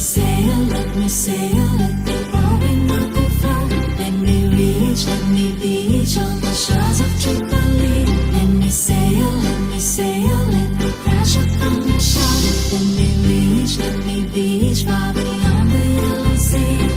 sail, let me sail, let the roaring water flow. Let me reach, let me beach on the shores of Tripoli. Let me sail, let me crash upon the shore. Let me reach, let me beach far beyond the yellow sea.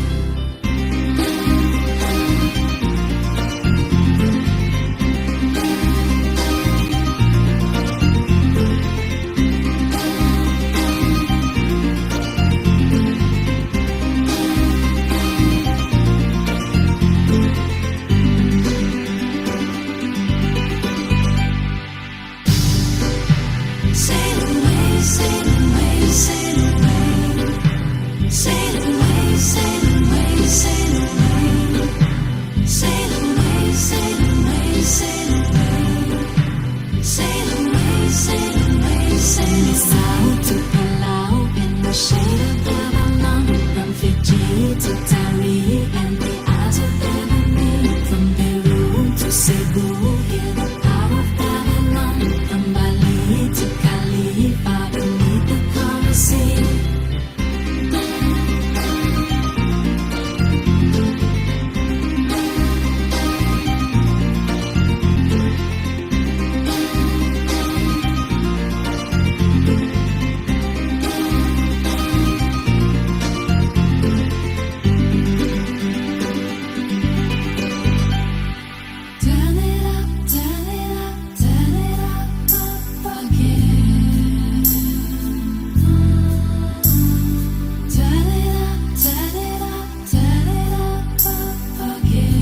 Sail away, sail away, sail away. Sail away, sail away, sail away. Sail away, sail away, sail away. Sail away, sail away, sail south to Palau in the shade of Lebanon. From Fiji to Tahrir and the Isles of Ebony. From Beirut to Cebu, hear the power of Babylon. From Bali to Cali, far beneath the calm sea. Turn it up, turn it up, turn it up again. Turn it up, turn it up, turn it up again.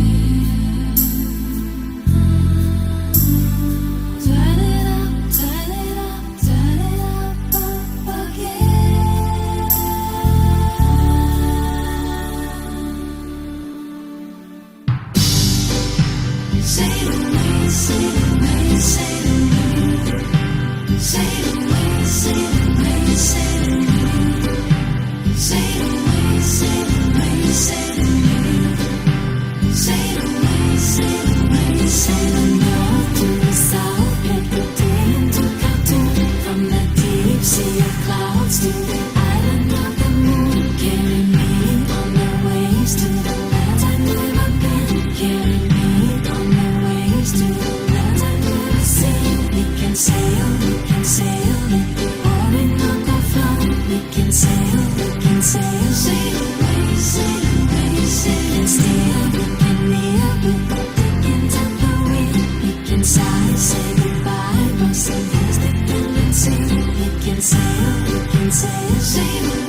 Turn it up, turn it up, turn it up again. Sail away, sail away, sail away. Sail away, sail away, sail away. Sail away, sail away, sail away. Sail away, sail away, sail north to the south, head the day into Khartoum. From the deep sea of clouds to the island of the moon. Carry me on the waves to the lands I've never been. Carry me on the waves to the lands I've never seen. We can sail, let the roaring water flow. We can sail, sail away, sail away, sail and steer. We can near with the diggings and the wind. We can sigh, say goodbye, but some years they can see. We can sail, sail